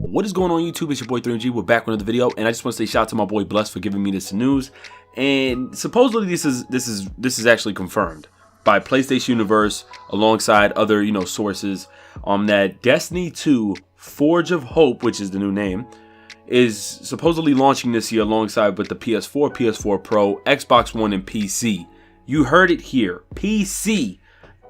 What is going on YouTube? It's your boy 3MG. We're back with another video, and I just want to say shout out to my boy Bless for giving me this news. And supposedly this is actually confirmed by PlayStation Universe alongside other sources that Destiny 2 Forge of Hope, which is the new name, is supposedly launching this year alongside with the PS4, PS4 Pro, Xbox One, and PC. You heard it here, PC.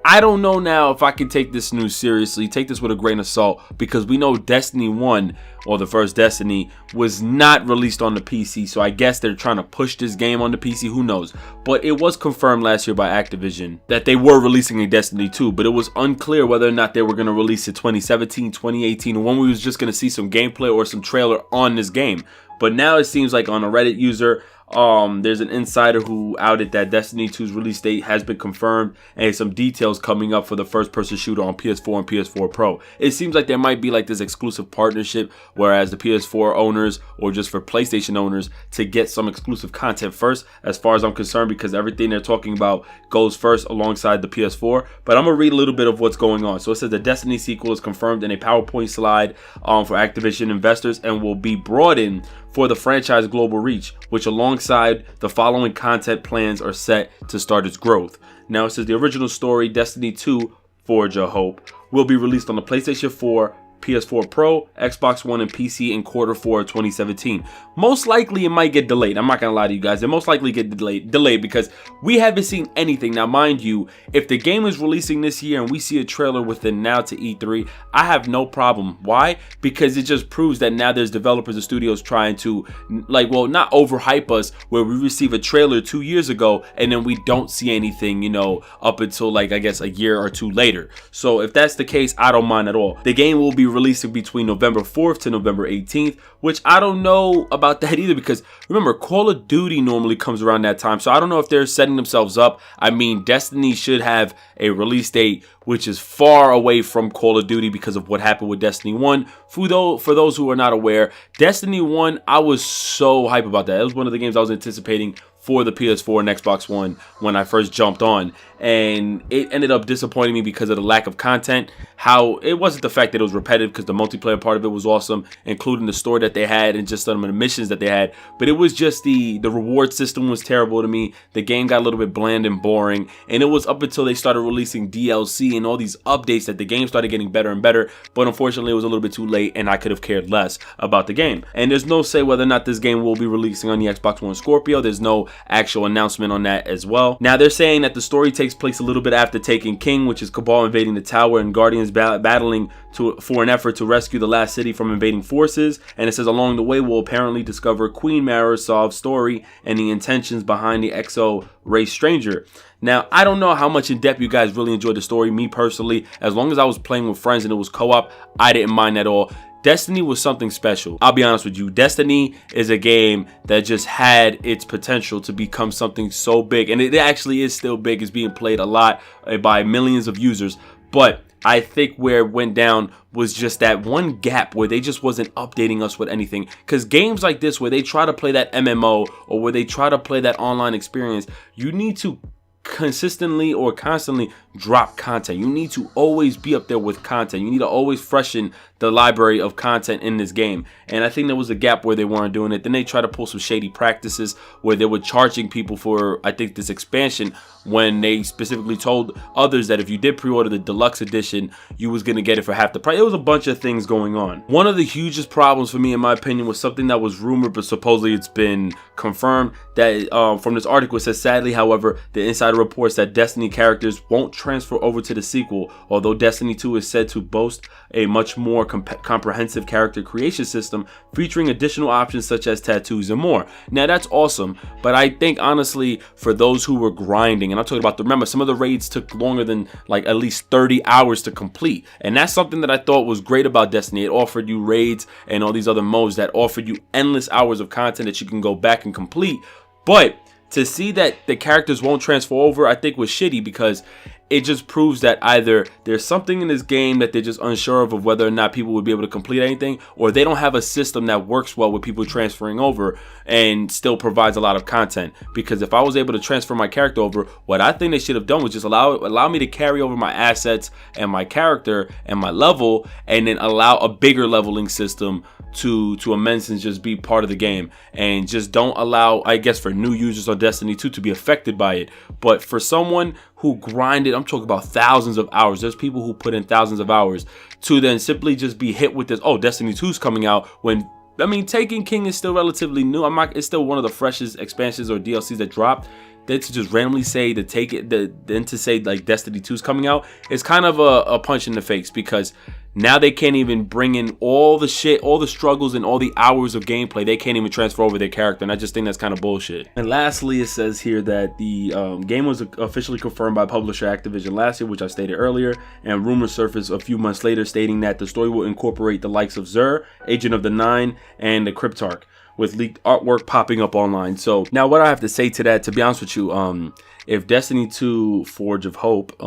I don't know now if I can take this news seriously, take this with a grain of salt, because we know Destiny 1, or the first Destiny, was not released on the PC, so I guess they're trying to push this game on the PC, who knows. But it was confirmed last year by Activision that they were releasing a Destiny 2, but it was unclear whether or not they were going to release it 2017, 2018, or when we was just going to see some gameplay or some trailer on this game. But now it seems like on a Reddit user, there's an insider who outed that Destiny 2's release date has been confirmed and some details coming up for the first-person shooter on PS4 and PS4 Pro. It seems like there might be like this exclusive partnership, whereas the PS4 owners or just for PlayStation owners to get some exclusive content first, as far as I'm concerned, because everything they're talking about goes first alongside the PS4. But I'm gonna read a little bit of what's going on. So it says the Destiny sequel is confirmed in a PowerPoint slide for Activision investors and will be broadened for the franchise global reach, which alongside the following content plans are set to start its growth. Now it says the original story, Destiny 2 Forge of Hope, will be released on the PlayStation 4, PS4 Pro, Xbox One, and PC in Q4 2017. Most likely it might get delayed. I'm not gonna lie to you guys. It most likely get delayed because we haven't seen anything. Now, mind you, if the game is releasing this year and we see a trailer within now to E3, I have no problem. Why? Because it just proves that now there's developers and studios trying to not overhype us, where we receive a trailer 2 years ago and then we don't see anything, up until I guess a year or two later. So if that's the case, I don't mind at all. The game will be releasing between November 4th to November 18th, which I don't know about that either, because remember, Call of Duty normally comes around that time, so I don't know if they're setting themselves up. I mean, Destiny should have a release date which is far away from Call of Duty because of what happened with Destiny 1. For those who are not aware, Destiny 1, I was so hype about that. It was one of the games I was anticipating for the PS4 and Xbox One when I first jumped on, and it ended up disappointing me because of the lack of content. How it wasn't the fact that it was repetitive, because the multiplayer part of it was awesome, including the story that they had and just some of the missions that they had, but it was just the reward system was terrible to me. The game got a little bit bland and boring, and it was up until they started releasing DLC and all these updates that the game started getting better and better. But unfortunately it was a little bit too late and I could have cared less about the game. And there's no say whether or not this game will be releasing on the Xbox One Scorpio. There's no actual announcement on that as well. Now they're saying that the story takes place a little bit after Taken King, which is Cabal invading the tower and Guardians battling for an effort to rescue the last city from invading forces. And it says along the way we'll apparently discover Queen Mara's sob story and the intentions behind the Exo race stranger. Now, I don't know how much in depth you guys really enjoyed the story. Me personally, as long as I was playing with friends and it was co-op, I didn't mind at all. Destiny was something special. I'll be honest with you. Destiny is a game that just had its potential to become something so big. And it actually is still big. It's being played a lot by millions of users. But I think where it went down was just that one gap where they just wasn't updating us with anything. Because games like this, where they try to play that MMO or where they try to play that online experience, you need to consistently or constantly drop content. You need to always be up there with content. You need to always freshen the library of content in this game. And I think there was a gap where they weren't doing it. Then they tried to pull some shady practices where they were charging people for, I think, this expansion, when they specifically told others that if you did pre-order the deluxe edition, you was going to get it for half the price. It was a bunch of things going on. One of the hugest problems for me, in my opinion, was something that was rumored, but supposedly it's been confirmed, that from this article, it says, sadly, however, the insider reports that Destiny characters won't transfer over to the sequel, although Destiny 2 is said to boast a much more comprehensive character creation system featuring additional options such as tattoos and more. Now that's awesome, but I think honestly, for those who were grinding, and I'm talking about, remember, some of the raids took longer than at least 30 hours to complete, and that's something that I thought was great about Destiny. It offered you raids and all these other modes that offered you endless hours of content that you can go back and complete. But to see that the characters won't transfer over, I think was shitty, because it just proves that either there's something in this game that they're just unsure of whether or not people would be able to complete anything, or they don't have a system that works well with people transferring over and still provides a lot of content. Because if I was able to transfer my character over, what I think they should have done was just allow me to carry over my assets and my character and my level, and then allow a bigger leveling system to immense and just be part of the game, and just don't allow, I guess, for new users on Destiny 2 to be affected by it. But for someone who grinded, I'm talking about thousands of hours, there's people who put in thousands of hours, to then simply just be hit with this, oh, Destiny 2's coming out, when, I mean, Taken King is still relatively new. It's still one of the freshest expansions or DLCs that dropped. Then to just randomly say to take it, then to say like Destiny 2's coming out, is kind of a punch in the face, because now they can't even bring in all the shit, all the struggles and all the hours of gameplay. They can't even transfer over their character, and I just think that's kind of bullshit. And lastly, it says here that the game was officially confirmed by publisher Activision last year, which I stated earlier, and rumors surfaced a few months later stating that the story will incorporate the likes of Xur, Agent of the Nine, and the Cryptarch, with leaked artwork popping up online. So now what I have to say to that, to be honest with you, if Destiny 2 Forge of Hope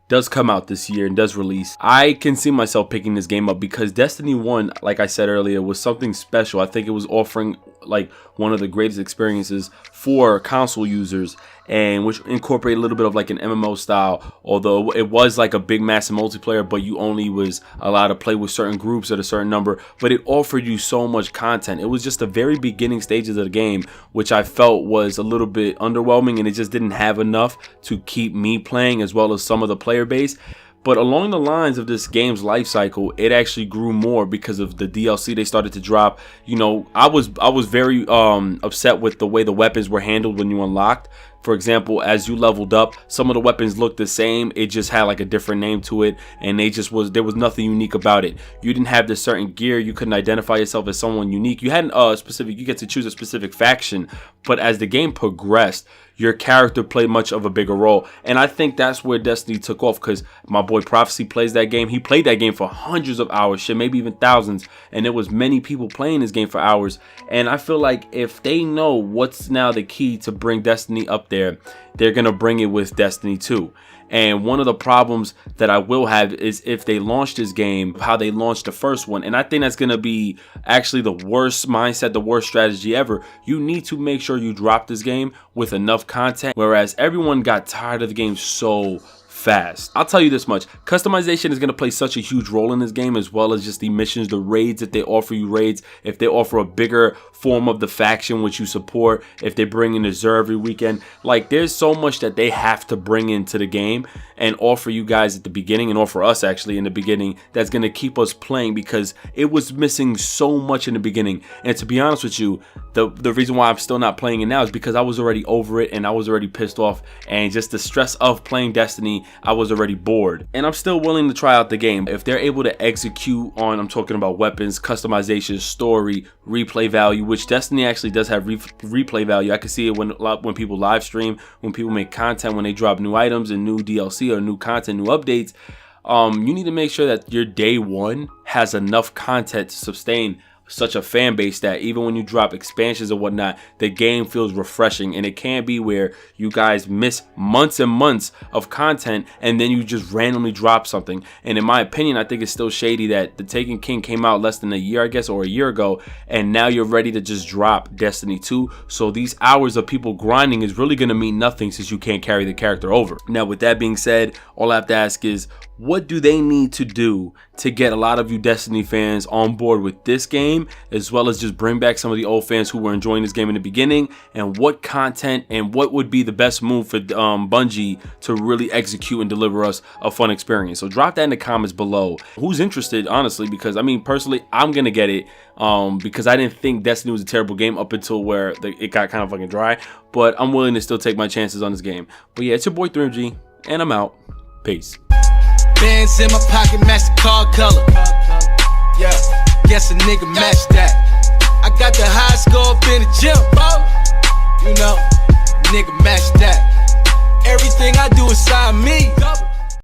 does come out this year and does release, I can see myself picking this game up, because Destiny 1, like I said earlier, was something special. I think it was offering like one of the greatest experiences for console users, and which incorporated a little bit of like an MMO style, although it was like a big massive multiplayer, but you only was allowed to play with certain groups at a certain number. But it offered you so much content. It was just the very beginning stages of the game, which I felt was a little bit underwhelming, and it just didn't have enough to keep me playing, as well as some of the player base. But along the lines of this game's life cycle, it actually grew more because of the DLC they started to drop. You know, I was very upset with the way the weapons were handled when you unlocked. For example, as you leveled up, some of the weapons looked the same. It just had like a different name to it, and there was nothing unique about it. You didn't have this certain gear. You couldn't identify yourself as someone unique. You hadn't you get to choose a specific faction, but as the game progressed, your character played much of a bigger role. And I think that's where Destiny took off, because my boy Prophecy plays that game. He played that game for hundreds of hours, shit, maybe even thousands, and there was many people playing this game for hours. And I feel like if they know what's now the key to bring Destiny up there, they're gonna bring it with Destiny 2. And one of the problems that I will have is if they launch this game how they launched the first one. And I think that's going to be actually the worst mindset, the worst strategy ever. You need to make sure you drop this game with enough content, whereas everyone got tired of the game so fast. I'll tell you this much: customization is going to play such a huge role in this game, as well as just the missions, the raids. If they offer you raids, if they offer a bigger form of the faction which you support, if they bring in the Xur every weekend, like there's so much that they have to bring into the game and offer you guys at the beginning, and offer us actually in the beginning, that's going to keep us playing, because it was missing so much in the beginning. And to be honest with you, the reason why I'm still not playing it now is because I was already over it, and I was already pissed off, and just the stress of playing Destiny, I was already bored. And I'm still willing to try out the game if they're able to execute on, I'm talking about weapons, customization, story, replay value, which Destiny actually does have replay value. I can see it when people live stream, when people make content, when they drop new items and new DLC or new content, new updates. You need to make sure that your day one has enough content to sustain such a fan base that even when you drop expansions or whatnot, the game feels refreshing. And it can't be where you guys miss months and months of content and then you just randomly drop something. And in my opinion, I think it's still shady that the Taken King came out less than a year, I guess, or a year ago, and now you're ready to just drop Destiny 2. So these hours of people grinding is really going to mean nothing, since you can't carry the character over. Now, with that being said, all I have to ask is, what do they need to do to get a lot of you Destiny fans on board with this game, as well as just bring back some of the old fans who were enjoying this game in the beginning? And what content and what would be the best move for Bungie to really execute and deliver us a fun experience? So drop that in the comments below. Who's interested, honestly, because I mean, personally, I'm gonna get it because I didn't think Destiny was a terrible game up until where it got kind of fucking dry. But I'm willing to still take my chances on this game. But yeah, it's your boy 3MG, and I'm out. Peace. Bands in my pocket, MasterCard color. Yeah, guess a nigga match that. I got the high score up in the gym. You know, nigga match that. Everything I do inside me.